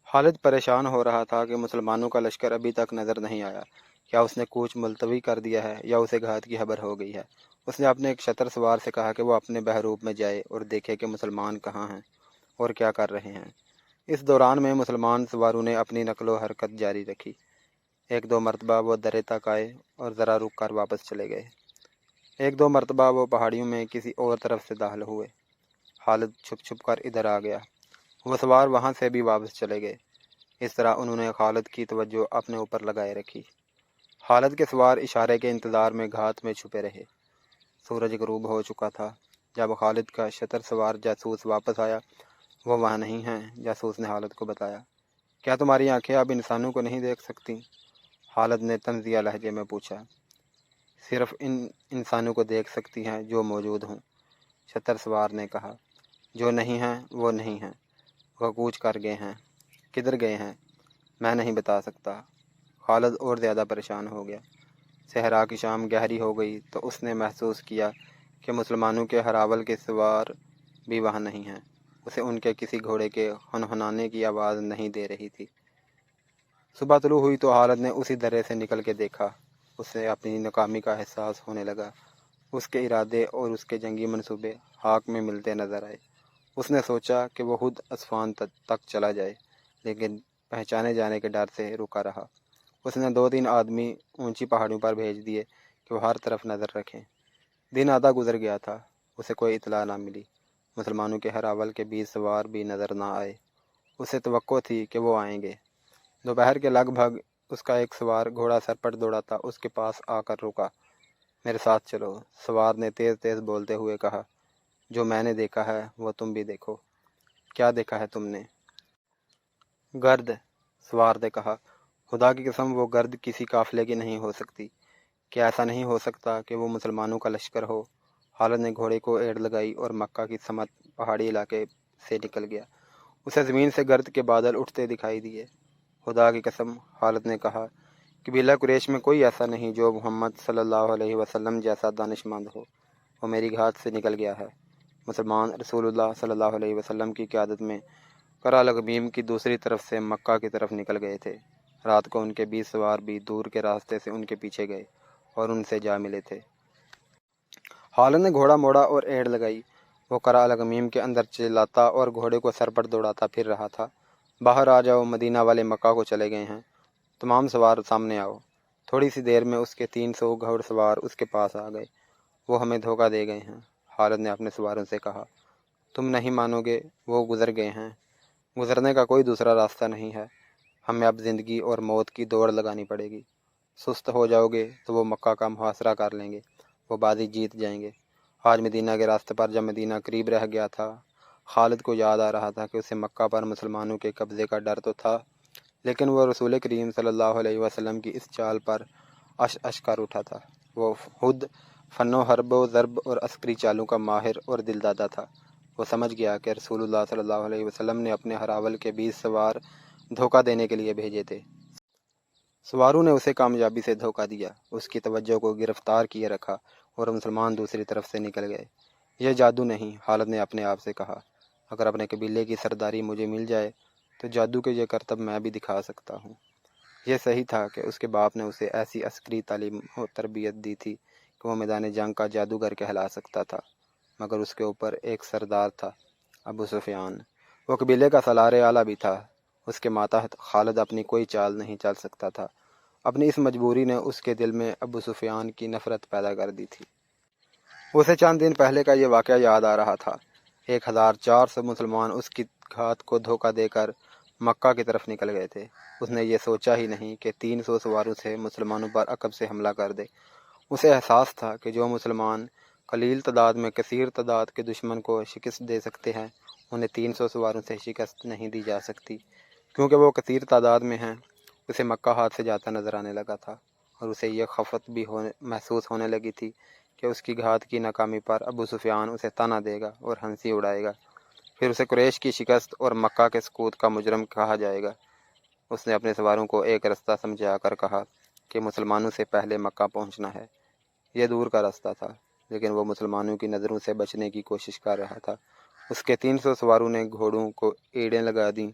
خالد پریشان ہو رہا تھا کہ مسلمانوں کا لشکر ابھی تک نظر نہیں آیا۔ کیا اس نے کوچ ملتوی کر دیا ہے یا اسے گھات کی خبر ہو گئی ہے؟ اس نے اپنے ایک شتر سوار سے کہا کہ وہ اپنے بحروب میں جائے اور دیکھے کہ مسلمان کہاں ہیں اور کیا کر رہے ہیں۔ اس دوران میں مسلمان سواروں نے اپنی نقل و حرکت جاری رکھی۔ ایک دو مرتبہ وہ درے تک آئے اور ذرا رک کر واپس چلے گئے۔ ایک دو مرتبہ وہ پہاڑیوں میں کسی اور طرف سے داخل ہوئے۔ خالد چھپ چھپ کر ادھر آ گیا۔ وہ سوار وہاں سے بھی واپس چلے گئے۔ اس طرح انہوں نے خالد کی توجہ اپنے اوپر لگائے رکھی۔ خالد کے سوار اشارے کے انتظار میں گھات میں چھپے رہے۔ سورج غروب ہو چکا تھا۔ جب خالد کا شتر سوار جاسوس واپس آیا، وہ وہاں نہیں ہیں۔ جاسوس نے خالد کو بتایا، کیا تمہاری آنکھیں اب انسانوں کو نہیں دیکھ سکتی؟ خالد نے طنزیہ لہجے میں پوچھا۔ صرف ان انسانوں کو دیکھ سکتی ہیں جو موجود ہوں، شتر سوار نے کہا۔ جو نہیں ہیں وہ نہیں ہیں، وہ کوچ کر گئے ہیں۔ کدھر گئے ہیں؟ میں نہیں بتا سکتا۔ خالد اور زیادہ پریشان ہو گیا۔ صحرا کی شام گہری ہو گئی تو اس نے محسوس کیا کہ مسلمانوں کے ہراول کے سوار بھی وہاں نہیں ہیں۔ اسے ان کے کسی گھوڑے کے ہنہنانے کی آواز نہیں دے رہی تھی۔ صبح طلوع ہوئی تو خالد نے اسی درے سے نکل کے دیکھا۔ اسے اپنی ناکامی کا احساس ہونے لگا۔ اس کے ارادے اور اس کے جنگی منصوبے خاک میں ملتے نظر آئے۔ اس نے سوچا کہ وہ خود اسفان تک چلا جائے، لیکن پہچانے جانے کے ڈر سے رکا رہا۔ اس نے 2-3 آدمی اونچی پہاڑیوں پر بھیج دیے کہ وہ ہر طرف نظر رکھیں۔ دن آدھا گزر گیا تھا، اسے کوئی اطلاع نہ ملی۔ مسلمانوں کے ہراول کے 20 سوار بھی نظر نہ آئے۔ اسے توقع تھی کہ وہ آئیں گے۔ دوپہر کے لگ بھگ اس کا ایک سوار گھوڑا سر پر دوڑاتا اس کے پاس آ کر رکا۔ میرے ساتھ چلو، سوار نے تیز تیز بولتے ہوئے کہا۔ جو میں نے دیکھا ہے وہ تم بھی دیکھو۔ کیا دیکھا ہے تم نے؟ گرد، سوار نے کہا۔ خدا کی قسم وہ گرد کسی قافلے کی نہیں ہو سکتی۔ کیا ایسا نہیں ہو سکتا کہ وہ مسلمانوں کا لشکر ہو؟ خالد نے گھوڑے کو ایڑ لگائی اور مکہ کی سمت پہاڑی علاقے سے نکل گیا۔ اسے زمین سے گرد کے بادل اٹھتے دکھائی دیے۔ خدا کی قسم، خالد نے کہا، قبیلہ قریش میں کوئی ایسا نہیں جو محمد صلی اللہ علیہ وسلم جیسا دانش مند ہو۔ وہ میری گھات سے نکل گیا ہے۔ مسلمان رسول اللہ صلی اللہ علیہ وسلم کی قیادت میں قرہ لغمیم کی دوسری طرف سے مکہ کی طرف نکل گئے تھے۔ رات کو ان کے 20 سوار بھی دور کے راستے سے ان کے پیچھے گئے اور ان سے جا ملے تھے۔ خالد نے گھوڑا موڑا اور ایڑ لگائی۔ وہ قرہ لغمیم کے اندر چلاتا اور گھوڑے کو سر پر دوڑاتا پھر رہا تھا۔ باہر آ جاؤ، مدینہ والے مکہ کو چلے گئے ہیں۔ تمام سوار سامنے آؤ۔ تھوڑی سی دیر میں اس کے 300 گھوڑ سوار اس کے پاس آ گئے۔ وہ ہمیں دھوکہ دے گئے ہیں، خالد نے اپنے سواروں سے کہا۔ تم نہیں مانو گے، وہ گزر گئے ہیں۔ گزرنے کا کوئی دوسرا راستہ نہیں ہے۔ ہمیں اب زندگی اور موت کی دوڑ لگانی پڑے گی۔ سست ہو جاؤ گے تو وہ مکہ کا محاصرہ کر لیں گے، وہ بازی جیت جائیں گے۔ آج مدینہ کے راستے پر جب مدینہ قریب رہ گیا تھا، خالد کو یاد آ رہا تھا کہ اسے مکہ پر مسلمانوں کے قبضے کا ڈر تو تھا، لیکن وہ رسول کریم صلی اللہ علیہ وسلم کی اس چال پر اش کر اٹھا تھا۔ وہ خود فن و حرب و ضرب اور عسکری چالوں کا ماہر اور دل دادا تھا۔ وہ سمجھ گیا کہ رسول اللہ صلی اللہ علیہ وسلم نے اپنے ہراول کے 20 سوار دھوکہ دینے کے لیے بھیجے تھے۔ سواروں نے اسے کامیابی سے دھوکہ دیا، اس کی توجہ کو گرفتار کیے رکھا اور مسلمان دوسری طرف سے نکل گئے۔ یہ جادو نہیں، خالد نے اپنے آپ سے کہا۔ اگر اپنے قبیلے کی سرداری مجھے مل جائے تو جادو کے یہ کرتب میں بھی دکھا سکتا ہوں۔ یہ صحیح تھا کہ اس کے باپ نے اسے ایسی عسکری تعلیم و تربیت دی تھی کہ وہ میدان جنگ کا جادوگر کہلا سکتا تھا، مگر اس کے اوپر ایک سردار تھا، ابو سفیان۔ وہ قبیلے کا سالار اعلیٰ بھی تھا۔ اس کے ماتحت خالد اپنی کوئی چال نہیں چل سکتا تھا۔ اپنی اس مجبوری نے اس کے دل میں ابو سفیان کی نفرت پیدا کر دی تھی۔ اسے چند دن پہلے کا یہ واقعہ یاد آ رہا تھا۔ 1400 مسلمان اس کی گھات کو دھوکہ دے کر مکہ کی طرف نکل گئے تھے۔ اس نے یہ سوچا ہی نہیں کہ 300 سواروں سے مسلمانوں پر عقب سے حملہ کر دے۔ اسے احساس تھا کہ جو مسلمان قلیل تعداد میں کثیر تعداد کے دشمن کو شکست دے سکتے ہیں، انہیں 300 سواروں سے شکست نہیں دی جا سکتی۔ کیونکہ وہ کثیر تعداد میں ہیں، اسے مکہ ہاتھ سے جاتا نظر آنے لگا تھا، اور اسے یہ خفت بھی محسوس ہونے لگی تھی کہ اس کی گھات کی ناکامی پر ابو سفیان اسے طعنہ دے گا اور ہنسی اڑائے گا، پھر اسے قریش کی شکست اور مکہ کے سقوط کا مجرم کہا جائے گا۔ اس نے اپنے سواروں کو ایک راستہ سمجھا کر کہا کہ مسلمانوں سے پہلے مکہ پہنچنا ہے۔ یہ دور کا راستہ تھا، لیکن وہ مسلمانوں کی نظروں سے بچنے کی کوشش کر رہا تھا۔ اس کے 300 سواروں نے گھوڑوں کو ایڑیں لگا دیں۔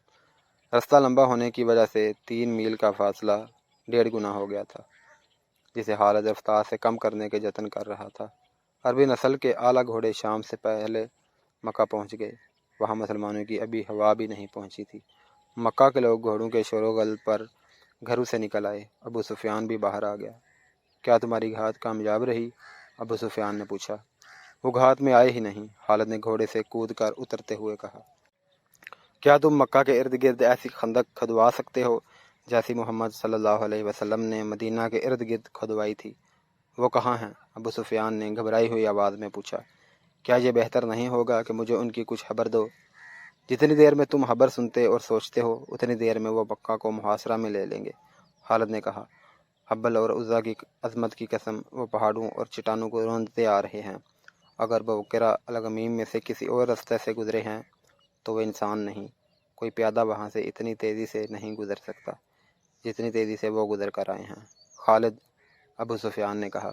راستہ لمبا ہونے کی وجہ سے 3 میل کا فاصلہ 1.5 گنا ہو گیا تھا، جسے خالد رفتار سے کم کرنے کے جتن کر رہا تھا۔ عربی نسل کے اعلیٰ گھوڑے شام سے پہلے مکہ پہنچ گئے۔ وہاں مسلمانوں کی ابھی ہوا بھی نہیں پہنچی تھی۔ مکہ کے لوگ گھوڑوں کے شور و غل پر گھروں سے نکل آئے۔ ابو سفیان بھی باہر آ گیا۔ کیا تمہاری گھات کامیاب رہی؟ ابو سفیان نے پوچھا۔ وہ گھات میں آئے ہی نہیں، خالد نے گھوڑے سے کود کر اترتے ہوئے کہا۔ کیا تم مکہ کے ارد گرد ایسی خندق کھدوا سکتے ہو جیسی محمد صلی اللہ علیہ وسلم نے مدینہ کے ارد گرد کھدوائی تھی؟ وہ کہاں ہیں؟ ابو سفیان نے گھبرائی ہوئی آواز میں پوچھا۔ کیا یہ بہتر نہیں ہوگا کہ مجھے ان کی کچھ خبر دو؟ جتنی دیر میں تم خبر سنتے اور سوچتے ہو اتنی دیر میں وہ مکہ کو محاصرہ میں لے لیں گے، خالد نے کہا۔ حبل اور عزا کی عظمت کی قسم، وہ پہاڑوں اور چٹانوں کو روندتے آ رہے ہیں۔ اگر بوقرہ الغمیم میں سے کسی اور راستے سے گزرے ہیں تو وہ انسان نہیں، کوئی پیادہ وہاں سے اتنی تیزی سے نہیں گزر سکتا جتنی تیزی سے وہ گزر کر آئے ہیں، خالد، ابو سفیان نے کہا۔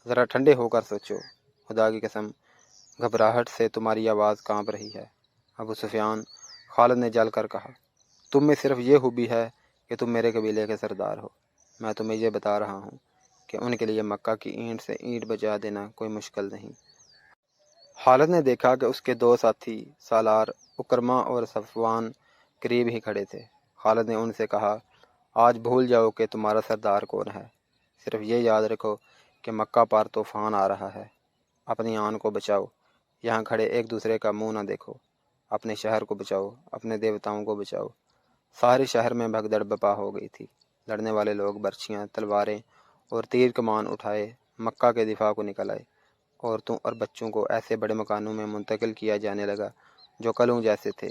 ذرا ٹھنڈے ہو کر سوچو، خدا کی قسم گھبراہٹ سے تمہاری آواز کانپ رہی ہے۔ ابو سفیان، خالد نے جل کر کہا، تم میں صرف یہ خوبی ہے کہ تم میرے قبیلے کے سردار ہو۔ میں تمہیں یہ بتا رہا ہوں کہ ان کے لیے مکہ کی اینٹ سے اینٹ بجا دینا کوئی مشکل نہیں۔ خالد نے دیکھا کہ اس کے 2 ساتھی سالار اکرمہ اور صفوان قریب ہی کھڑے تھے۔ خالد نے ان سے کہا، آج بھول جاؤ کہ تمہارا سردار کون ہے، صرف یہ یاد رکھو کہ مکہ پر طوفان آ رہا ہے۔ اپنی آن کو بچاؤ، یہاں کھڑے ایک دوسرے کا منہ نہ دیکھو۔ اپنے شہر کو بچاؤ، اپنے دیوتاؤں کو بچاؤ۔ سارے شہر میں بھگدڑ بپا ہو گئی تھی۔ لڑنے والے لوگ برچھیاں، تلواریں اور تیر کمان اٹھائے مکہ کے دفاع کو نکل آئے۔ عورتوں اور بچوں کو ایسے بڑے مکانوں میں منتقل کیا جانے لگا جو کلوں جیسے تھے۔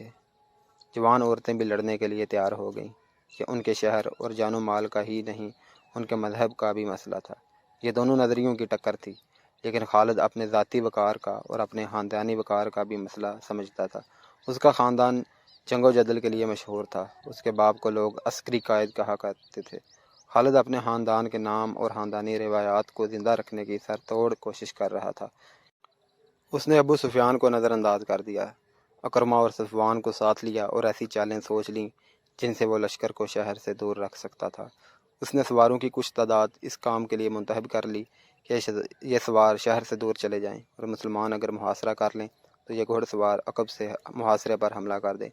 جوان عورتیں بھی لڑنے کے لیے تیار ہو گئیں۔ یہ ان کے شہر اور جان و مال کا ہی نہیں، ان کے مذہب کا بھی مسئلہ تھا۔ یہ دونوں نظریوں کی ٹکر تھی، لیکن خالد اپنے ذاتی وقار کا اور اپنے خاندانی وقار کا بھی مسئلہ سمجھتا تھا۔ اس کا خاندان جنگ و جدل کے لیے مشہور تھا۔ اس کے باپ کو لوگ عسکری قائد کہا کرتے تھے۔ خالد اپنے خاندان کے نام اور خاندانی روایات کو زندہ رکھنے کی سر توڑ کوشش کر رہا تھا۔ اس نے ابو سفیان کو نظر انداز کر دیا، اکرمہ اور صفوان کو ساتھ لیا اور ایسی چالیں سوچ لیں جن سے وہ لشکر کو شہر سے دور رکھ سکتا تھا۔ اس نے سواروں کی کچھ تعداد اس کام کے لیے منتخب کر لی کہ یہ سوار شہر سے دور چلے جائیں اور مسلمان اگر محاصرہ کر لیں تو یہ گھوڑ سوار عقب سے محاصرے پر حملہ کر دیں،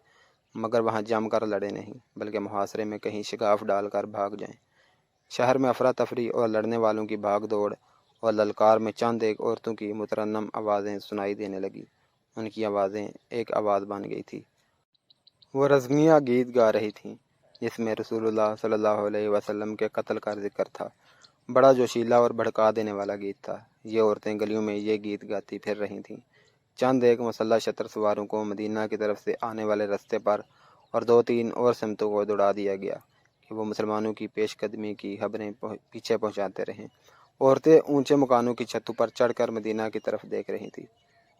مگر وہاں جم کر لڑے نہیں بلکہ محاصرے میں کہیں شگاف ڈال کر بھاگ جائیں۔ شہر میں افراتفری اور لڑنے والوں کی بھاگ دوڑ اور للکار میں چند ایک عورتوں کی مترنم آوازیں سنائی دینے لگی۔ ان کی آوازیں ایک آواز بن گئی تھی۔ وہ رزمیہ گیت گا رہی تھیں جس میں رسول اللہ صلی اللہ علیہ وسلم کے قتل کا ذکر تھا۔ بڑا جوشیلا اور بھڑکا دینے والا گیت تھا۔ یہ عورتیں گلیوں میں یہ گیت گاتی پھر رہی تھیں۔ چند ایک مسلح شتر سواروں کو مدینہ کی طرف سے آنے والے راستے پر اور 2-3 اور سمتوں کو دوڑا دیا گیا کہ وہ مسلمانوں کی پیش قدمی کی خبریں پیچھے پہنچاتے رہیں۔ عورتیں اونچے مکانوں کی چھتوں پر چڑھ کر مدینہ کی طرف دیکھ رہی تھیں۔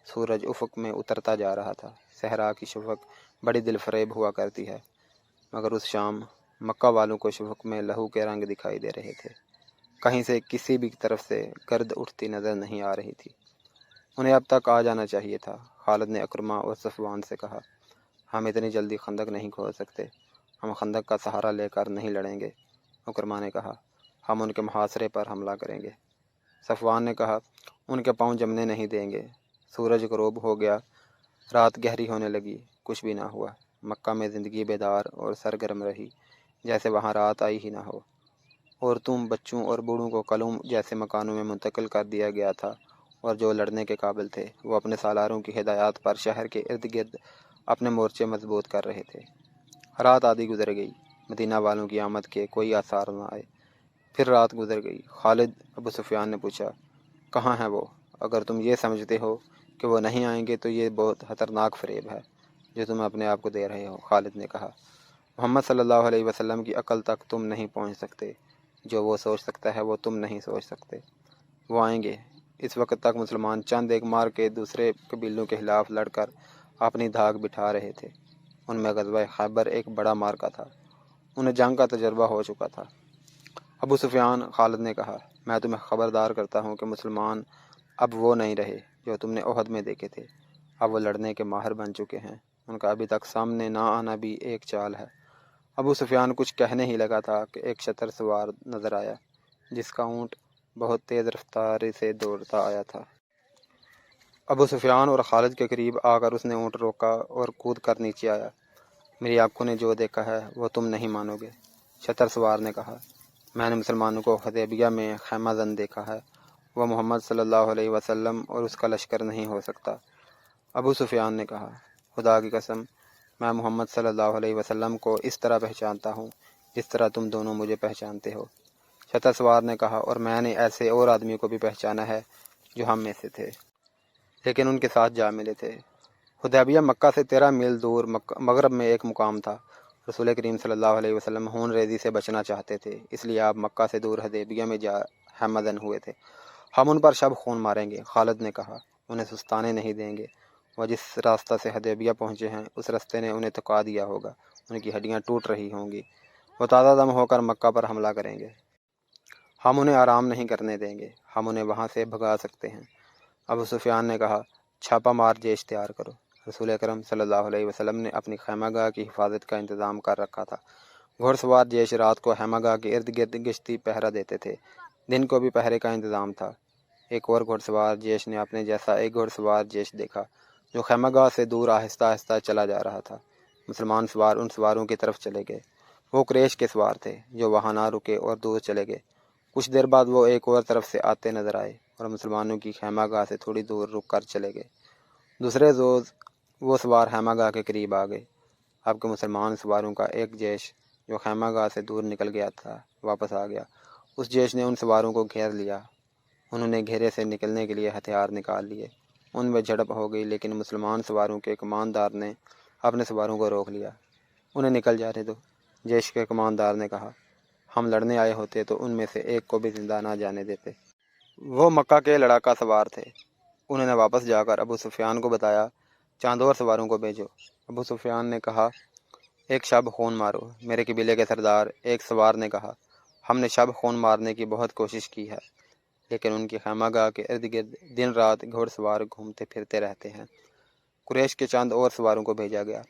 سورج افق میں اترتا جا رہا تھا۔ صحرا کی شفق بڑی دل فریب ہوا کرتی ہے، مگر اس شام مکہ والوں کو شفق میں لہو کے رنگ دکھائی دے رہے تھے۔ کہیں سے کسی بھی طرف سے گرد اٹھتی نظر نہیں آ رہی تھی۔ انہیں اب تک آ جانا چاہیے تھا۔ خالد نے اکرمہ اور صفوان سے کہا، ہم اتنی جلدی خندق نہیں کھود سکتے، ہم خندق کا سہارا لے کر نہیں لڑیں گے۔ اکرمہ نے کہا، ہم ان کے محاصرے پر حملہ کریں گے۔ صفوان نے کہا، ان کے پاؤں جمنے نہیں دیں گے۔ سورج غروب ہو گیا، رات گہری ہونے لگی، کچھ بھی نہ ہوا۔ مکہ میں زندگی بیدار اور سرگرم رہی جیسے وہاں رات آئی ہی نہ ہو۔ عورتوں، بچوں اور بوڑھوں کو قلعوں جیسے مکانوں میں منتقل کر دیا گیا تھا، اور جو لڑنے کے قابل تھے وہ اپنے سالاروں کی ہدایات پر شہر کے ارد گرد اپنے مورچے مضبوط کر رہے تھے۔ رات آدھی گزر گئی، مدینہ والوں کی آمد کے کوئی آثار نہ آئے۔ پھر رات گزر گئی۔ خالد، ابو سفیان نے پوچھا، کہاں ہیں وہ؟ اگر تم یہ سمجھتے ہو کہ وہ نہیں آئیں گے تو یہ بہت خطرناک فریب ہے جو تم اپنے آپ کو دے رہے ہو، خالد نے کہا۔ محمد صلی اللہ علیہ وسلم کی عقل تک تم نہیں پہنچ سکتے۔ جو وہ سوچ سکتا ہے وہ تم نہیں سوچ سکتے۔ وہ آئیں گے۔ اس وقت تک مسلمان چند ایک مار کے دوسرے قبیلوں کے خلاف لڑ کر اپنی دھاک بٹھا رہے تھے۔ ان میں غزوہ خیبر ایک بڑا مارکا تھا۔ انہیں جنگ کا تجربہ ہو چکا تھا۔ ابو سفیان، خالد نے کہا، میں تمہیں خبردار کرتا ہوں کہ مسلمان اب وہ نہیں رہے جو تم نے احد میں دیکھے تھے۔ اب وہ لڑنے کے ماہر بن چکے ہیں۔ ان کا ابھی تک سامنے نہ آنا بھی ایک چال ہے۔ ابو سفیان کچھ کہنے ہی لگا تھا کہ ایک شتر سوار نظر آیا جس کا اونٹ بہت تیز رفتاری سے دوڑتا آیا تھا۔ ابو سفیان اور خالد کے قریب آ کر اس نے اونٹ روکا اور کود کر نیچے آیا۔ میری آنکھوں نے جو دیکھا ہے وہ تم نہیں مانو گے، شتر سوار نے کہا۔ میں نے مسلمانوں کو حدیبیہ میں خیمہ زن دیکھا ہے، وہ محمد صلی اللہ علیہ وسلم اور اس کا لشکر نہیں ہو سکتا۔ ابو سفیان نے کہا، خدا کی قسم، میں محمد صلی اللہ علیہ وسلم کو اس طرح پہچانتا ہوں جس طرح تم دونوں مجھے پہچانتے ہو۔ شتر سوار نے کہا، اور میں نے ایسے اور آدمی کو بھی پہچانا ہے جو ہم میں سے تھے لیکن ان کے ساتھ جا ملے تھے۔ حدیبیہ مکہ سے 13 میل دور مغرب میں ایک مقام تھا۔ رسول کریم صلی اللہ علیہ وسلم خون ریزی سے بچنا چاہتے تھے، اس لیے آپ مکہ سے دور حدیبیہ میں جا ہمدن ہوئے تھے۔ ہم ان پر شب خون ماریں گے، خالد نے کہا، انہیں سستانے نہیں دیں گے۔ وہ جس راستہ سے حدیبیہ پہنچے ہیں اس راستے نے انہیں تکا دیا ہوگا، ان کی ہڈیاں ٹوٹ رہی ہوں گی۔ وہ تازہ دم ہو کر مکہ پر حملہ کریں گے۔ ہم انہیں آرام نہیں کرنے دیں گے، ہم انہیں وہاں سے بھگا سکتے ہیں۔ ابو سفیان نے کہا، چھاپا مار جیش تیار کرو۔ رسول اکرم صلی اللہ علیہ وسلم نے اپنی خیمہ گاہ کی حفاظت کا انتظام کر رکھا تھا۔ گھوڑ سوار جیش رات کو خیمہ گاہ کے ارد گرد گشتی پہرا دیتے تھے، دن کو بھی پہرے کا انتظام تھا۔ ایک اور گھوڑ سوار جیش نے اپنے جیسا ایک گھوڑ سوار جیش دیکھا جو خیمہ گاہ سے دور آہستہ آہستہ چلا جا رہا تھا۔ مسلمان سوار ان سواروں کی طرف چلے گئے۔ وہ قریش کے سوار تھے جو وہاں نہ رکے اور دور چلے گئے۔ کچھ دیر بعد وہ ایک اور طرف سے آتے نظر آئے اور مسلمانوں کی خیمہ گاہ سے تھوڑی دور رک کر چلے گئے۔ دوسرے روز وہ سوار خیمہ گاہ کے قریب آ گئے۔ اب کے مسلمان سواروں کا ایک جیش جو خیمہ گاہ سے دور نکل گیا تھا واپس آ گیا۔ اس جیش نے ان سواروں کو گھیر لیا۔ انہوں نے گھیرے سے نکلنے کے لیے ہتھیار نکال لیے۔ ان میں جھڑپ ہو گئی لیکن مسلمان سواروں کے کماندار نے اپنے سواروں کو روک لیا۔ انہیں نکل جانے دو، جیش کے کماندار نے کہا۔ ہم لڑنے آئے ہوتے تو ان میں سے ایک کو بھی زندہ نہ جانے دیتے۔ وہ مکہ کے لڑاکا سوار تھے۔ انہوں نے واپس جا کر ابو سفیان کو بتایا، چاند اور سواروں کو بھیجو۔ ابو سفیان نے کہا، ایک شب خون مارو۔ میرے قبیلے کے سردار ایک سوار نے کہا، ہم نے شب خون مارنے کی بہت کوشش کی ہے لیکن ان کی خیمہ گاہ کے ارد گرد دن رات گھوڑ سوار گھومتے پھرتے رہتے ہیں۔ قریش کے چند اور سواروں کو بھیجا گیا۔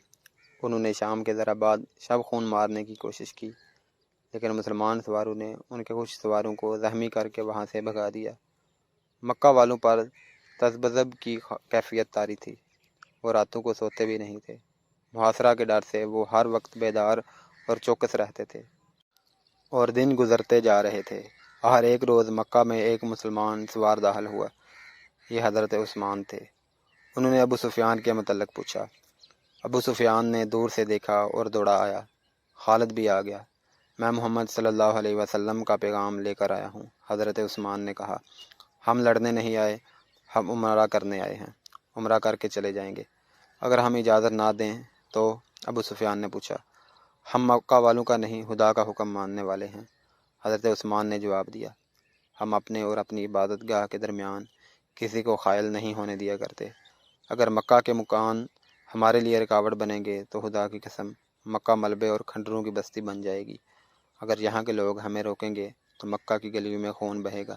انہوں نے شام کے ذرا بعد شب خون مارنے کی کوشش کی لیکن مسلمان سواروں نے ان کے کچھ سواروں کو زخمی کر کے وہاں سے بھگا دیا۔ مکہ والوں پر تذبذب کی کیفیت طاری تھی، وہ راتوں کو سوتے بھی نہیں تھے۔ محاصرہ کے ڈر سے وہ ہر وقت بیدار اور چوکس رہتے تھے اور دن گزرتے جا رہے تھے۔ ہر ایک روز مکہ میں ایک مسلمان سوار داخل ہوا، یہ حضرت عثمان تھے۔ انہوں نے ابو سفیان کے متعلق پوچھا۔ ابو سفیان نے دور سے دیکھا اور دوڑا آیا۔ خالد بھی آ گیا۔ میں محمد صلی اللہ علیہ وسلم کا پیغام لے کر آیا ہوں، حضرت عثمان نے کہا۔ ہم لڑنے نہیں آئے، ہم عمرہ کرنے آئے ہیں، عمرہ کر کے چلے جائیں گے۔ اگر ہم اجازت نہ دیں تو؟ ابو سفیان نے پوچھا۔ ہم مکہ والوں کا نہیں، خدا کا حکم ماننے والے ہیں، حضرت عثمان نے جواب دیا۔ ہم اپنے اور اپنی عبادت گاہ کے درمیان کسی کو حائل نہیں ہونے دیا کرتے۔ اگر مکہ کے مکان ہمارے لیے رکاوٹ بنیں گے تو خدا کی قسم مکہ ملبے اور کھنڈروں کی بستی بن جائے گی۔ اگر یہاں کے لوگ ہمیں روکیں گے تو مکہ کی گلیوں میں خون بہے گا۔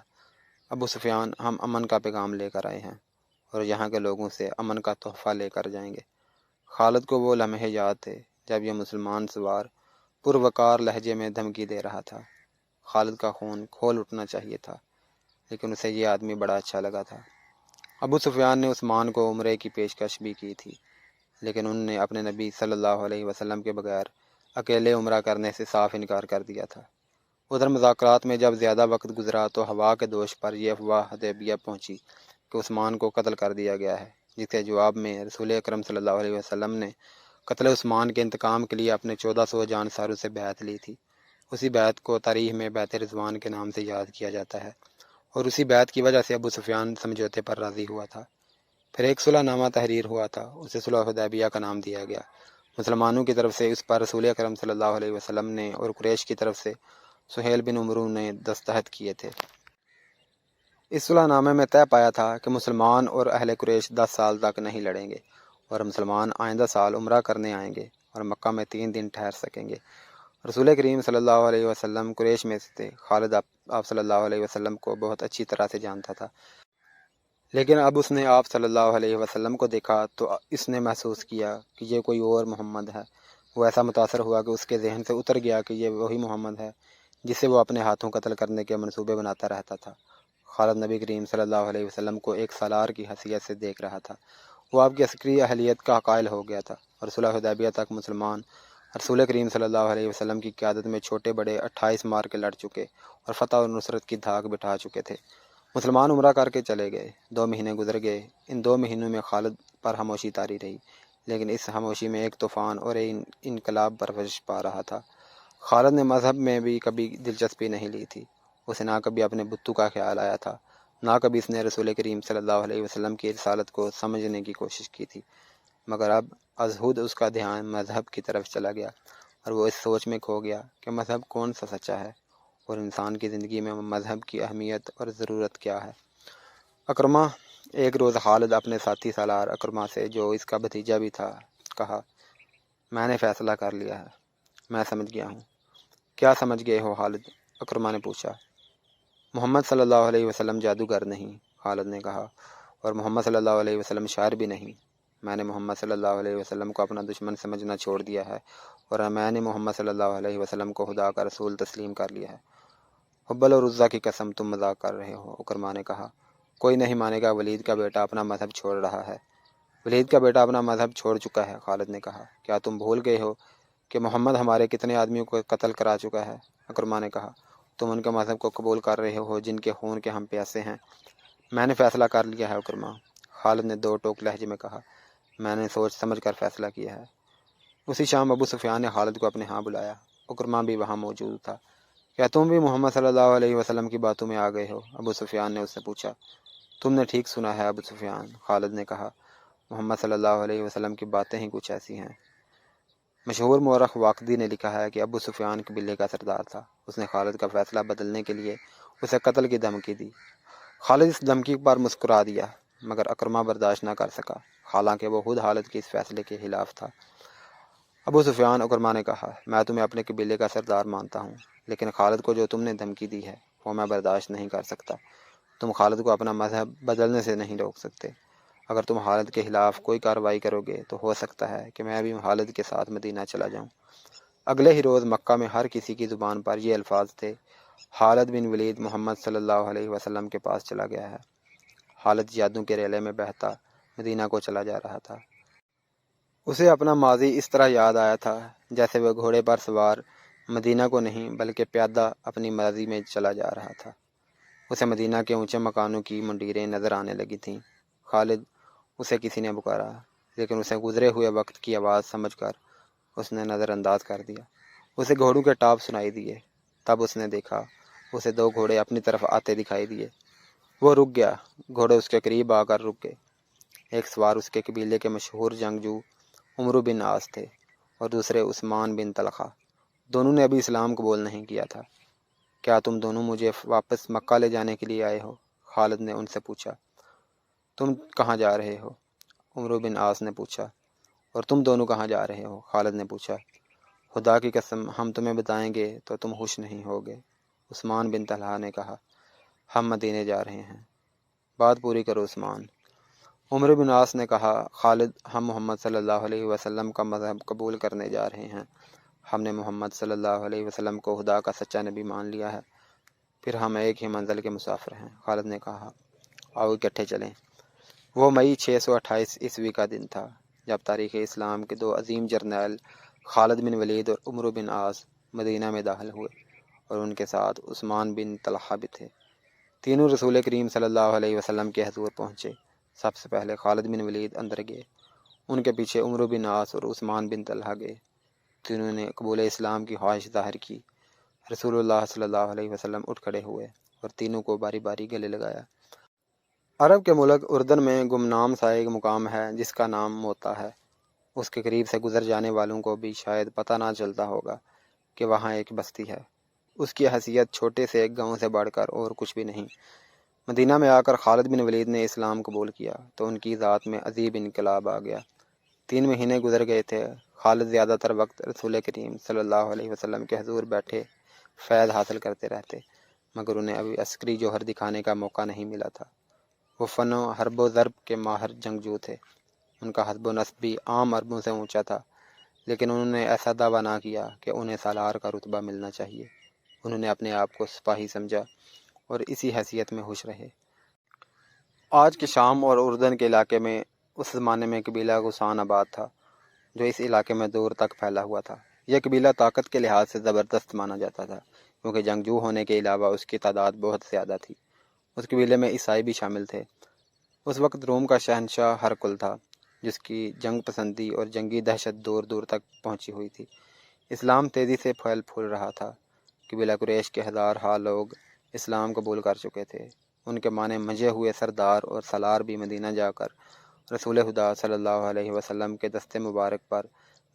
ابو سفیان، ہم امن کا پیغام لے کر آئے ہیں اور یہاں کے لوگوں سے امن کا تحفہ لے کر جائیں گے۔ خالد کو وہ لمحے یاد تھے جب یہ مسلمان سوار پروقار لہجے میں دھمکی دے رہا تھا۔ خالد کا خون کھول اٹھنا چاہیے تھا لیکن اسے یہ آدمی بڑا اچھا لگا تھا۔ ابو سفیان نے عثمان کو عمرے کی پیشکش بھی کی تھی لیکن انہوں نے اپنے نبی صلی اللہ علیہ وسلم کے بغیر اکیلے عمرہ کرنے سے صاف انکار کر دیا تھا۔ ادھر مذاکرات میں جب زیادہ وقت گزرا تو ہوا کے دوش پر یہ افواہ حدیبیہ پہنچی کہ عثمان کو قتل کر دیا گیا ہے، جس کے جواب میں رسول اکرم صلی اللہ علیہ وسلم نے قتل عثمان کے انتقام کے لیے اپنے 1400 جانساروں سے بیعت لی تھی۔ اسی بیعت کو تاریخ میں بیعت رضوان کے نام سے یاد کیا جاتا ہے اور اسی بیعت کی وجہ سے ابو سفیان سمجھوتے پر راضی ہوا تھا۔ پھر ایک صلح نامہ تحریر ہوا تھا، اسے صلح حدیبیہ کا نام دیا گیا۔ مسلمانوں کی طرف سے اس پر رسول اکرم صلی اللہ علیہ وسلم نے اور قریش کی طرف سے سہیل بن عمرو نے دستخط کیے تھے۔ اس صلح نامے میں طے پایا تھا کہ مسلمان اور اہل قریش 10 سال تک نہیں لڑیں گے اور مسلمان آئندہ سال عمرہ کرنے آئیں گے اور مکہ میں 3 دن ٹھہر سکیں گے۔ رسول کریم صلی اللہ علیہ وسلم قریش میں سے تھے۔ خالد آپ صلی اللہ علیہ وسلم کو بہت اچھی طرح سے جانتا تھا، لیکن اب اس نے آپ صلی اللہ علیہ وسلم کو دیکھا تو اس نے محسوس کیا کہ یہ کوئی اور محمد ہے۔ وہ ایسا متاثر ہوا کہ اس کے ذہن سے اتر گیا کہ یہ وہی محمد ہے جسے وہ اپنے ہاتھوں قتل کرنے کے منصوبے بناتا رہتا تھا۔ خالد نبی کریم صلی اللہ علیہ وسلم کو ایک سالار کی حیثیت سے دیکھ رہا تھا۔ وہ آپ کی عسکری اہلیت کا قائل ہو گیا تھا اور صلح حدیبیہ تک مسلمان رسول کریم صلی اللہ علیہ وسلم کی قیادت میں چھوٹے بڑے 28 مار کے لڑ چکے اور فتح اور نصرت کی دھاک بٹھا چکے تھے۔ مسلمان عمرہ کر کے چلے گئے۔ 2 مہینے گزر گئے۔ ان 2 مہینوں میں خالد پر خاموشی طاری رہی، لیکن اس خاموشی میں ایک طوفان اور انقلاب پرورش پا رہا تھا۔ خالد نے مذہب میں بھی کبھی دلچسپی نہیں لی تھی۔ اسے نہ کبھی اپنے بتوں کا خیال آیا تھا، نہ کبھی اس نے رسول کریم صلی اللہ علیہ وسلم کی رسالت کو سمجھنے کی کوشش کی تھی، مگر اب ازہد اس کا دھیان مذہب کی طرف چلا گیا اور وہ اس سوچ میں کھو گیا کہ مذہب کون سا سچا ہے اور انسان کی زندگی میں مذہب کی اہمیت اور ضرورت کیا ہے۔ اکرمہ ایک روز خالد اپنے ساتھی سالار اکرمہ سے، جو اس کا بھتیجا بھی تھا، کہا، میں نے فیصلہ کر لیا ہے، میں سمجھ گیا ہوں۔ کیا سمجھ گئے ہو خالد؟ اکرمہ نے پوچھا۔ محمد صلی اللہ علیہ وسلم جادوگر نہیں، خالد نے کہا، اور محمد صلی اللہ علیہ وسلم شاعر بھی نہیں۔ میں نے محمد صلی اللہ علیہ وسلم کو اپنا دشمن سمجھنا چھوڑ دیا ہے اور میں نے محمد صلی اللہ علیہ وسلم کو خدا کا رسول تسلیم کر لیا ہے۔ حبل اور عزا کی قسم، تم مذاق کر رہے ہو، اکرمہ نے کہا۔ کوئی نہیں مانے گا، ولید کا بیٹا اپنا مذہب چھوڑ رہا ہے۔ ولید کا بیٹا اپنا مذہب چھوڑ چکا ہے، خالد نے کہا۔ کیا تم بھول گئے ہو کہ محمد ہمارے کتنے آدمیوں کو قتل کرا چکا ہے؟ اکرمہ نے کہا۔ تم ان کے مذہب کو قبول کر رہے ہو جن کے خون کے ہم پیاسے ہیں۔ میں نے فیصلہ کر لیا ہے اکرمہ، خالد نے 2 ٹوک لہجے میں کہا۔ میں نے سوچ سمجھ کر فیصلہ کیا ہے۔ اسی شام ابو سفیان نے خالد کو اپنے ہاں بلایا۔ اکرمہ بھی وہاں موجود تھا۔ کیا تم بھی محمد صلی اللہ علیہ وسلم کی باتوں میں آ گئے ہو؟ ابو سفیان نے اس سے پوچھا۔ تم نے ٹھیک سنا ہے ابو سفیان، خالد نے کہا۔ محمد صلی اللہ علیہ وسلم کی باتیں ہی کچھ ایسی ہیں۔ مشہور مورخ واقدی نے لکھا ہے کہ ابو سفیان قبیلے کا سردار تھا۔ اس نے خالد کا فیصلہ بدلنے کے لیے اسے قتل کی دھمکی دی۔ خالد اس دھمکی پر مسکرا دیا، مگر اکرمہ برداشت نہ کر سکا، حالانکہ وہ خود خالد کے اس فیصلے کے خلاف تھا۔ ابو سفیان، اکرمہ نے کہا، میں تمہیں اپنے قبیلے کا سردار مانتا ہوں، لیکن خالد کو جو تم نے دھمکی دی ہے وہ میں برداشت نہیں کر سکتا۔ تم خالد کو اپنا مذہب بدلنے سے نہیں روک سکتے۔ اگر تم خالد کے خلاف کوئی کارروائی کرو گے تو ہو سکتا ہے کہ میں بھی خالد کے ساتھ مدینہ چلا جاؤں۔ اگلے ہی روز مکہ میں ہر کسی کی زبان پر یہ الفاظ تھے، خالد بن ولید محمد صلی اللہ علیہ وسلم کے پاس چلا گیا ہے۔ خالد جادو کے ریلے میں بہتا مدینہ کو چلا جا رہا تھا۔ اسے اپنا ماضی اس طرح یاد آیا تھا جیسے وہ گھوڑے پر سوار مدینہ کو نہیں بلکہ پیادہ اپنی مرضی میں چلا جا رہا تھا۔ اسے مدینہ کے اونچے مکانوں کی منڈیریں نظر آنے لگی تھیں۔ خالد، اسے کسی نے پکارا، لیکن اسے گزرے ہوئے وقت کی آواز سمجھ کر اس نے نظر انداز کر دیا۔ اسے گھوڑوں کے ٹاپ سنائی دیے۔ تب اس نے دیکھا اسے 2 گھوڑے اپنی طرف آتے دکھائی دیے۔ وہ رک گیا۔ گھوڑے اس کے قریب آ کر رک گئے۔ ایک سوار اس کے قبیلے کے مشہور جنگجو عمرو بن عاص تھے اور دوسرے عثمان بن طلحہ۔ دونوں نے ابھی اسلام قبول نہیں کیا تھا۔ کیا تم دونوں مجھے واپس مکہ لے جانے کے لیے آئے ہو؟ خالد نے ان سے پوچھا۔ تم کہاں جا رہے ہو؟ عمرو بن عاص نے پوچھا۔ اور تم دونوں کہاں جا رہے ہو؟ خالد نے پوچھا۔ خدا کی قسم، ہم تمہیں بتائیں گے تو تم خوش نہیں ہوگے، عثمان بن طلحہ نے کہا۔ ہم مدینے جا رہے ہیں۔ بات پوری کرو عثمان۔ عمرو بن عاص نے کہا۔ خالد، ہم محمد صلی اللہ علیہ وسلم کا مذہب قبول کرنے جا رہے ہیں۔ ہم نے محمد صلی اللہ علیہ وسلم کو خدا کا سچا نبی مان لیا ہے، پھر ہم ایک ہی منزل کے مسافر ہیں، خالد نے کہا۔ آؤ اکٹھے چلیں۔ وہ مئی 628 عیسوی کا دن تھا جب تاریخ اسلام کے 2 عظیم جرنیل خالد بن ولید اور عمرو بن عاص مدینہ میں داخل ہوئے، اور ان کے ساتھ عثمان بن طلحہ بھی تھے۔ تینوں رسول کریم صلی اللہ علیہ وسلم کے حضور پہنچے۔ سب سے پہلے خالد بن ولید اندر گئے، ان کے پیچھے عمرو بن عاص اور عثمان بن طلحہ گئے۔ تینوں نے قبول اسلام کی خواہش ظاہر کی۔ رسول اللہ صلی اللہ علیہ وسلم اٹھ کھڑے ہوئے اور تینوں کو باری باری گلے لگایا۔ عرب کے ملک اردن میں گمنام سا ایک مقام ہے جس کا نام موتا ہے۔ اس کے قریب سے گزر جانے والوں کو بھی شاید پتہ نہ چلتا ہوگا کہ وہاں ایک بستی ہے۔ اس کی حیثیت چھوٹے سے ایک گاؤں سے بڑھ کر اور کچھ بھی نہیں۔ مدینہ میں آ کر خالد بن ولید نے اسلام قبول کیا تو ان کی ذات میں عجیب انقلاب آ گیا۔ 3 مہینے گزر گئے تھے۔ خالد زیادہ تر وقت رسول کریم صلی اللہ علیہ وسلم کے حضور بیٹھے فیض حاصل کرتے رہتے، مگر انہیں ابھی عسکری جوہر دکھانے کا موقع نہیں ملا تھا۔ وہ فن و حرب و ضرب کے ماہر جنگجو تھے۔ ان کا حسب و نسب بھی عام عربوں سے اونچا تھا، لیکن انہوں نے ایسا دعویٰ نہ کیا کہ انہیں سالار کا رتبہ ملنا چاہیے۔ انہوں نے اپنے آپ کو سپاہی سمجھا اور اسی حیثیت میں خوش رہے۔ آج کے شام اور اردن کے علاقے میں اس زمانے میں قبیلہ غسان آباد تھا، جو اس علاقے میں دور تک پھیلا ہوا تھا۔ یہ قبیلہ طاقت کے لحاظ سے زبردست مانا جاتا تھا، کیونکہ جنگجو ہونے کے علاوہ اس کی تعداد بہت زیادہ تھی۔ اس قبیلے میں عیسائی بھی شامل تھے۔ اس وقت روم کا شہنشاہ ہرقل تھا، جس کی جنگ پسندی اور جنگی دہشت دور دور تک پہنچی ہوئی تھی۔ اسلام تیزی سے پھیل پھول رہا تھا۔ قبیلہ قریش کے ہزارہا لوگ اسلام قبول کر چکے تھے۔ ان کے مانے منجے ہوئے سردار اور سالار بھی مدینہ جا کر رسول خدا صلی اللہ علیہ وسلم کے دستے مبارک پر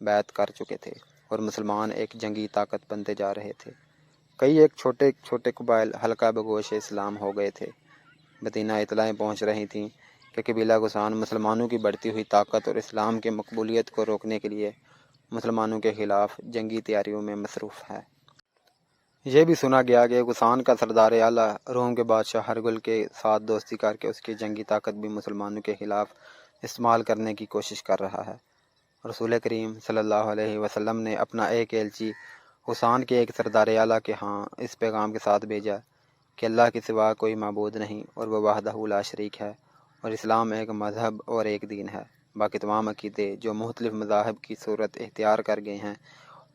بیعت کر چکے تھے، اور مسلمان ایک جنگی طاقت بنتے جا رہے تھے۔ کئی ایک چھوٹے چھوٹے قبائل حلقہ بگوش اسلام ہو گئے تھے۔ مدینہ اطلاعیں پہنچ رہی تھیں کہ قبیلہ غسان مسلمانوں کی بڑھتی ہوئی طاقت اور اسلام کی مقبولیت کو روکنے کے لیے مسلمانوں کے خلاف جنگی تیاریوں میں مصروف ہے۔ یہ بھی سنا گیا کہ غسان کا سردار اعلیٰ روم کے بادشاہ ہرقل کے ساتھ دوستی کر کے اس کی جنگی طاقت بھی مسلمانوں کے خلاف استعمال کرنے کی کوشش کر رہا ہے۔ رسول کریم صلی اللہ علیہ وسلم نے اپنا ایک ایلچی غسان کے ایک سردار اعلیٰ کے ہاں اس پیغام کے ساتھ بھیجا کہ اللہ کے سوا کوئی معبود نہیں اور وہ وحدہ لا شریک ہے، اور اسلام ایک مذہب اور ایک دین ہے۔ باقی تمام عقیدے جو مختلف مذاہب کی صورت اختیار کر گئے ہیں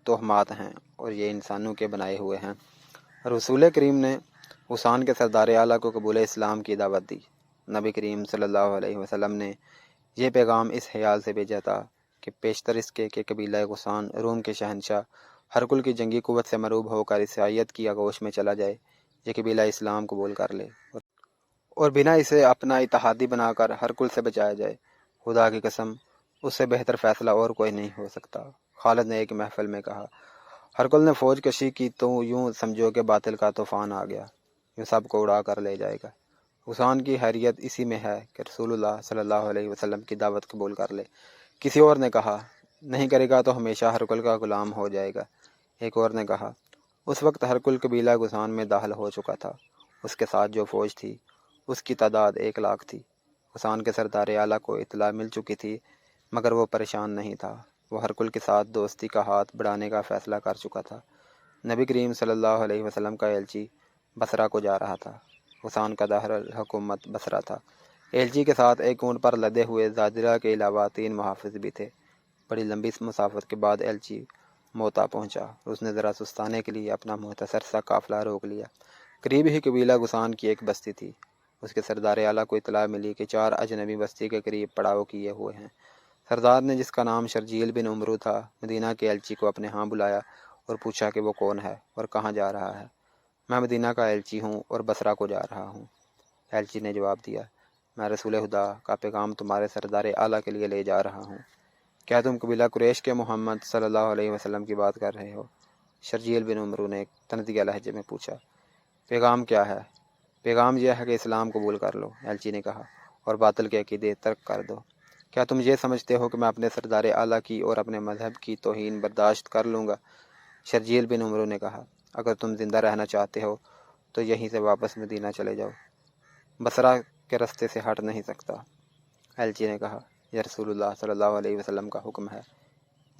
توہمات ہیں، اور یہ انسانوں کے بنائے ہوئے ہیں۔ رسول کریم نے غسان کے سردار اعلیٰ کو قبول اسلام کی دعوت دی۔ نبی کریم صلی اللہ علیہ وسلم نے یہ پیغام اس خیال سے بھیجا تھا کہ پیشتر اس کے کہ قبیلہ غسان روم کے شہنشاہ ہرقل کی جنگی قوت سے مروب ہو کر عیسائیت کی آغوش میں چلا جائے، یہ قبیلہ اسلام قبول کر لے اور بنا اسے اپنا اتحادی بنا کر ہرقل سے بچایا جائے۔ خدا کی قسم، اس سے بہتر فیصلہ اور کوئی نہیں ہو سکتا۔ خالد نے ایک محفل میں کہا۔ ہرقل نے فوج کشی کی تو یوں سمجھو کہ باطل کا طوفان آ گیا، یوں سب کو اڑا کر لے جائے گا۔ غسان کی حیریت اسی میں ہے کہ رسول اللہ صلی اللہ علیہ وسلم کی دعوت قبول کر لے۔ کسی اور نے کہا، نہیں کرے گا تو ہمیشہ ہرقل کا غلام ہو جائے گا۔ ایک اور نے کہا، اس وقت ہرقل قبیلہ غسان میں داخل ہو چکا تھا۔ اس کے ساتھ جو فوج تھی اس کی تعداد 1,00,000 تھی۔ غسان کے سردار اعلیٰ کو اطلاع مل چکی تھی، مگر وہ پریشان نہیں تھا۔ وہ ہرقل کے ساتھ دوستی کا ہاتھ بڑھانے کا فیصلہ کر چکا تھا۔ نبی کریم صلی اللہ علیہ وسلم کا ایلچی بصرہ کو جا رہا تھا۔ غسان کا دارالحکومت بصرہ تھا۔ ایلچی کے ساتھ ایک اونٹ پر لدے ہوئے زاجرہ کے علاوہ 3 محافظ بھی تھے۔ بڑی لمبی مسافت کے بعد ایلچی موتا پہنچا۔ اس نے ذرا سستانے کے لیے اپنا مختصر سا قافلہ روک لیا۔ قریب ہی قبیلہ غسان کی ایک بستی تھی۔ اس کے سردار اعلیٰ کو اطلاع ملی کہ 4 اجنبی بستی کے قریب پڑاؤ کیے ہوئے ہیں۔ سردار نے، جس کا نام شرجیل بن عمرو تھا، مدینہ کے ایلچی کو اپنے ہاں بلایا اور پوچھا کہ وہ کون ہے اور کہاں جا رہا ہے۔ میں مدینہ کا ایلچی ہوں اور بصرہ کو جا رہا ہوں۔ ایلچی نے جواب دیا، میں رسول خدا کا پیغام تمہارے سردار اعلیٰ کے لیے لے جا رہا ہوں۔ کیا تم قبیلہ قریش کے محمد صلی اللہ علیہ وسلم کی بات کر رہے ہو؟ شرجیل بن عمرو نے ایک طنزیہ لہجے میں پوچھا۔ پیغام کیا ہے؟ پیغام یہ ہے کہ اسلام قبول کر لو، ایلچی نے کہا، اور باطل کے عقیدے ترک کر دو۔ کیا تم یہ سمجھتے ہو کہ میں اپنے سردار اعلیٰ کی اور اپنے مذہب کی توہین برداشت کر لوں گا؟ شرجیل بن عمرو نے کہا، اگر تم زندہ رہنا چاہتے ہو تو یہیں سے واپس مدینہ چلے جاؤ، بصرہ کے رستے سے ہٹ نہیں سکتا۔ ایلچی نے کہا، یہ رسول اللہ صلی اللہ علیہ وسلم کا حکم ہے،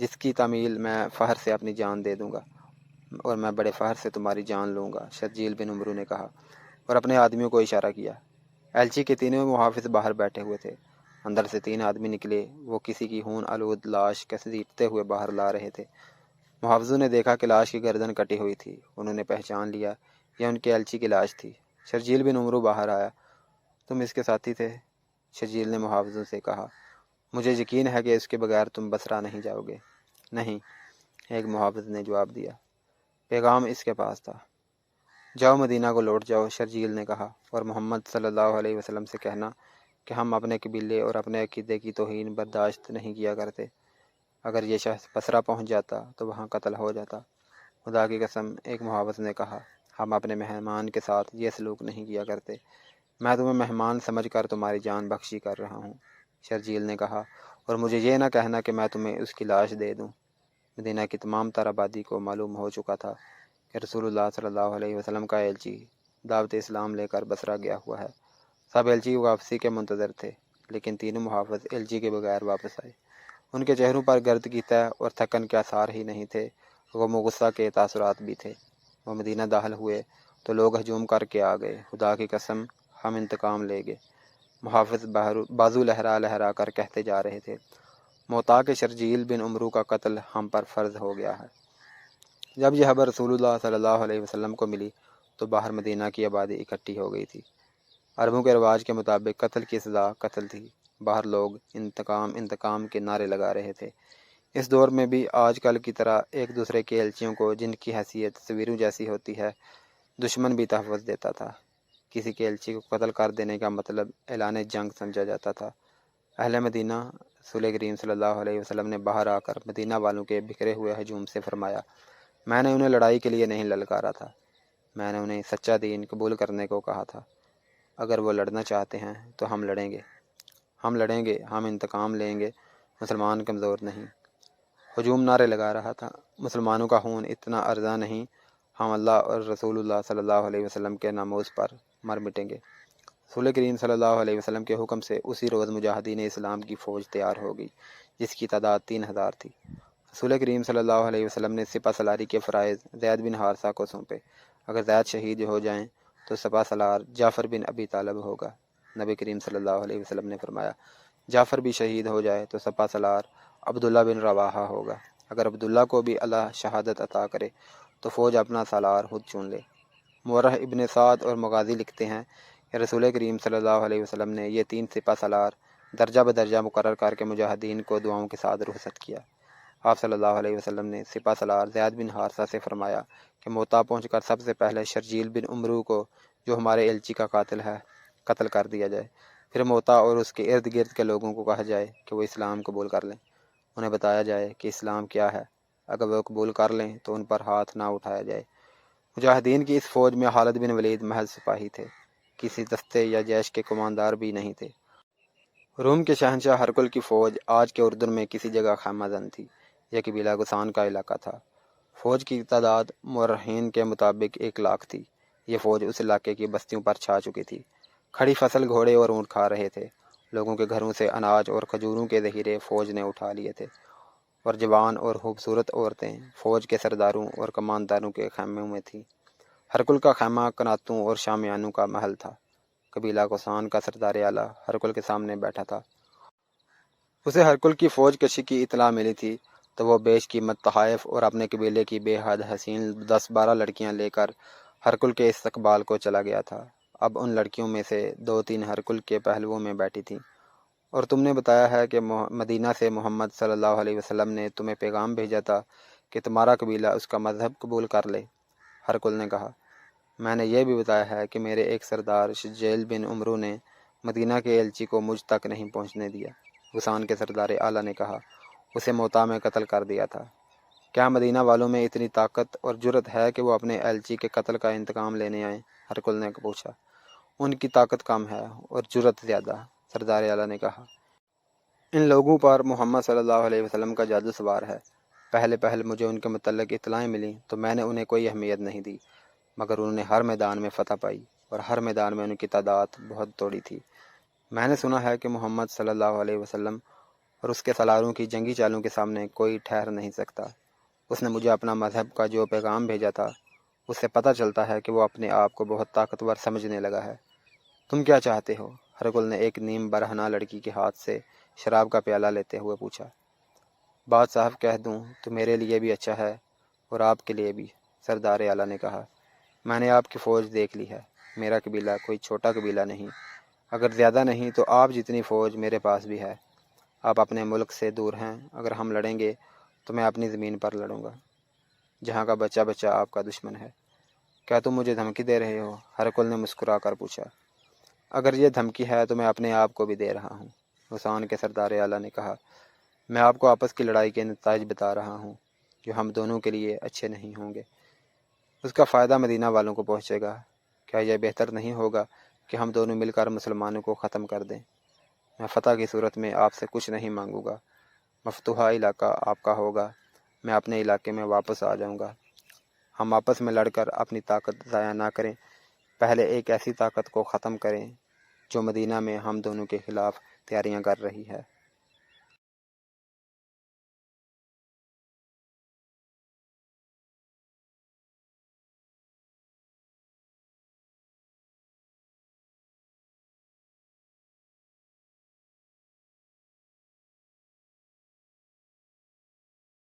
جس کی تعمیل میں فخر سے اپنی جان دے دوں گا، اور میں بڑے فخر سے تمہاری جان لوں گا، شرجیل بن عمرو نے کہا، اور اپنے آدمیوں کو اشارہ کیا۔ ایلچی کے تینوں محافظ باہر بیٹھے ہوئے تھے۔ اندر سے 3 آدمی نکلے، وہ کسی کی خون آلود لاش گھسیٹتے ہوئے باہر لا رہے تھے۔ محافظوں نے دیکھا کہ لاش کی گردن کٹی ہوئی تھی۔ انہوں نے پہچان لیا یہ ان کے ایلچی کی لاش تھی۔ شرجیل بن عمرو باہر آیا۔ تم اس کے ساتھی تھے؟ شرجیل نے محافظوں سے کہا، مجھے یقین ہے کہ اس کے بغیر تم بصرہ نہیں جاؤ گے۔ نہیں، ایک محافظ نے جواب دیا، پیغام اس کے پاس تھا۔ جاؤ مدینہ کو لوٹ جاؤ، شرجیل نے کہا، اور محمد صلی اللہ علیہ وسلم سے کہنا کہ ہم اپنے قبیلے اور اپنے عقیدے کی توہین برداشت نہیں کیا کرتے۔ اگر یہ شخص بصرہ پہنچ جاتا تو وہاں قتل ہو جاتا۔ خدا کی قسم، ایک محافظ نے کہا، ہم اپنے مہمان کے ساتھ یہ سلوک نہیں کیا کرتے۔ میں تمہیں مہمان سمجھ کر تمہاری جان بخشی کر رہا ہوں، شرجیل نے کہا، اور مجھے یہ نہ کہنا کہ میں تمہیں اس کی لاش دے دوں۔ مدینہ کی تمام تر آبادی کو معلوم ہو چکا تھا کہ رسول اللہ صلی اللہ علیہ وسلم کا ایلچی دعوت اسلام لے کر بصرہ گیا ہوا ہے۔ سب ایلچی کی واپسی کے منتظر تھے، لیکن تینوں محافظ ایلچی کے بغیر واپس آئے۔ ان کے چہروں پر گرد کی تہ اور تھکن کے آثار ہی نہیں تھے، غم و غصہ کے تاثرات بھی تھے۔ وہ مدینہ داخل ہوئے تو لوگ ہجوم کر کے آ گئے، خدا کی قسم ہم انتقام لیں گے۔ محافظ بازو لہرا لہرا کر کہتے جا رہے تھے، موتا کے شرجیل بن عمرو کا قتل ہم پر فرض ہو گیا ہے۔ جب یہ خبر رسول اللہ صلی اللہ علیہ وسلم کو ملی تو باہر مدینہ کی آبادی اکٹھی ہو گئی تھی۔ عربوں کے رواج کے مطابق قتل کی سزا قتل تھی۔ باہر لوگ انتقام انتقام کے نعرے لگا رہے تھے۔ اس دور میں بھی آج کل کی طرح ایک دوسرے کے ایلچیوں کو، جن کی حیثیت تصویروں جیسی ہوتی ہے، دشمن بھی تحفظ دیتا تھا۔ کسی کے ایلچی کو قتل کر دینے کا مطلب اعلان جنگ سمجھا جاتا تھا۔ اہل مدینہ رسول کریم صلی اللہ علیہ وسلم نے باہر آ کر مدینہ والوں کے بکھرے ہوئے ہجوم سے فرمایا، میں نے انہیں لڑائی کے لیے نہیں للکارا تھا، میں نے انہیں سچا دین قبول کرنے کو کہا تھا۔ اگر وہ لڑنا چاہتے ہیں تو ہم لڑیں گے، ہم انتقام لیں گے، مسلمان کمزور نہیں۔ ہجوم نعرے لگا رہا تھا، مسلمانوں کا خون اتنا ارزاں نہیں، ہم اللہ اور رسول اللہ صلی اللہ علیہ وسلم کے ناموس پر مر مٹیں گے۔ رسول کریم صلی اللہ علیہ وسلم کے حکم سے اسی روز مجاہدین اسلام کی فوج تیار ہو گئی، جس کی تعداد 3000 تھی۔ رسول کریم صلی اللہ علیہ وسلم نے سپہ سالاری کے فرائض زید بن حارثہ کو سونپے۔ اگر زید شہید ہو جائیں تو سپہ سالار جعفر بن ابی طالب ہوگا۔ نبی کریم صلی اللہ علیہ وسلم نے فرمایا، جعفر بھی شہید ہو جائے تو سپہ سالار عبداللہ بن رواحہ ہوگا۔ اگر عبداللہ کو بھی اللہ شہادت عطا کرے تو فوج اپنا سالار خود چن لے۔ مورخ ابن سعد اور مغازی لکھتے ہیں کہ رسول کریم صلی اللہ علیہ وسلم نے یہ 3 سپہ سالار درجہ بدرجہ مقرر کر کے مجاہدین کو دعاؤں کے ساتھ رخصت کیا۔ آپ صلی اللہ علیہ وسلم نے سپہ سالار زید بن حارثہ سے فرمایا کہ موتا پہنچ کر سب سے پہلے شرجیل بن عمرو کو، جو ہمارے ایلچی کا قاتل ہے، قتل کر دیا جائے۔ پھر موتا اور اس کے ارد گرد کے لوگوں کو کہا جائے کہ وہ اسلام قبول کر لیں۔ انہیں بتایا جائے کہ اسلام کیا ہے، اگر وہ قبول کر لیں تو ان پر ہاتھ نہ اٹھایا جائے۔ مجاہدین کی اس فوج میں خالد بن ولید محض سپاہی تھے، کسی دستے یا جیش کے کماندار بھی نہیں تھے۔ روم کے شہنشاہ ہرقل کی فوج آج کے اردن میں کسی جگہ خیمہ زن تھی۔ یہ قبیلہ غسان کا علاقہ تھا۔ فوج کی تعداد مورخین کے مطابق 1,00,000 تھی۔ یہ فوج اس علاقے کی بستیوں پر چھا چکی تھی۔ کھڑی فصل گھوڑے اور اونٹ کھا رہے تھے۔ لوگوں کے گھروں سے اناج اور کھجوروں کے ذخیرے فوج نے اٹھا لیے تھے، اور جوان اور خوبصورت عورتیں فوج کے سرداروں اور کمانداروں کے خیموں میں تھیں۔ ہرقل کا خیمہ کناتوں اور شامیانوں کا محل تھا۔ قبیلہ غسان کا سردار اعلیٰ ہرقل کے سامنے بیٹھا تھا۔ اسے ہرقل کی فوج کشی کی اطلاع ملی تھی تو وہ بیش قیمت تحائف اور اپنے قبیلے کی بے حد حسین 10-12 لڑکیاں لے کر ہرقل کے استقبال کو چلا گیا تھا۔ اب ان لڑکیوں میں سے 2-3 ہرقل کے پہلوؤں میں بیٹھی تھیں۔ اور تم نے بتایا ہے کہ مدینہ سے محمد صلی اللہ علیہ وسلم نے تمہیں پیغام بھیجا تھا کہ تمہارا قبیلہ اس کا مذہب قبول کر لے۔ ہرقل نے کہا، میں نے یہ بھی بتایا ہے کہ میرے ایک سردار شجیل بن عمرو نے مدینہ کے ایلچی کو مجھ تک نہیں پہنچنے دیا۔ غسان کے سردار اعلیٰ نے کہا، اسے موتا میں قتل کر دیا تھا۔ کیا مدینہ والوں میں اتنی طاقت اور جرت ہے کہ وہ اپنے ایلچی کے قتل کا انتقام لینے آئیں؟ ہرقل نے پوچھا۔ ان کی طاقت کم ہے اور جرت زیادہ، سردار اعلیٰ نے کہا۔ ان لوگوں پر محمد صلی اللہ علیہ وسلم کا جادو سوار ہے۔ پہلے مجھے ان کے متعلق اطلاعیں ملیں تو میں نے انہیں کوئی اہمیت نہیں دی، مگر انہوں نے ہر میدان میں فتح پائی اور ہر میدان میں ان کی تعداد بہت توڑی تھی۔ میں نے سنا ہے کہ محمد صلی اللہ علیہ وسلم اور اس کے سالاروں کی جنگی چالوں کے سامنے کوئی ٹھہر نہیں سکتا۔ اس نے مجھے اپنا مذہب کا جو پیغام بھیجا تھا، اس سے پتہ چلتا ہے کہ وہ اپنے آپ کو بہت طاقتور سمجھنے لگا ہے۔ تم کیا چاہتے ہو؟ ہرقل نے ایک نیم برہنہ لڑکی کے ہاتھ سے شراب کا پیالہ لیتے ہوئے پوچھا۔ بات صاحب کہہ دوں تو میرے لیے بھی اچھا ہے اور آپ کے لیے بھی، سردار اعلیٰ نے کہا۔ میں نے آپ کی فوج دیکھ لی ہے۔ میرا قبیلہ کوئی چھوٹا قبیلہ نہیں، اگر زیادہ نہیں تو آپ جتنی فوج میرے پاس بھی ہے۔ آپ اپنے ملک سے دور ہیں، اگر ہم لڑیں گے تو میں اپنی زمین پر لڑوں گا، جہاں کا بچہ بچہ آپ کا دشمن ہے۔ کیا تم مجھے دھمکی دے رہے ہو؟ ہرقل نے مسکرا کر پوچھا۔ اگر یہ دھمکی ہے تو میں اپنے آپ کو بھی دے رہا ہوں، غسان کے سردار اعلیٰ نے کہا۔ میں آپ کو آپس کی لڑائی کے نتائج بتا رہا ہوں جو ہم دونوں کے لیے اچھے نہیں ہوں گے۔ اس کا فائدہ مدینہ والوں کو پہنچے گا۔ کیا یہ بہتر نہیں ہوگا کہ ہم دونوں مل کر مسلمانوں کو ختم کر دیں؟ میں فتح کی صورت میں آپ سے کچھ نہیں مانگوں گا، مفتوحہ علاقہ آپ کا ہوگا، میں اپنے علاقے میں واپس آ جاؤں گا۔ ہم آپس میں لڑ کر اپنی طاقت ضائع نہ کریں، پہلے ایک ایسی طاقت کو ختم کریں جو مدینہ میں ہم دونوں کے خلاف تیاریاں کر رہی ہے۔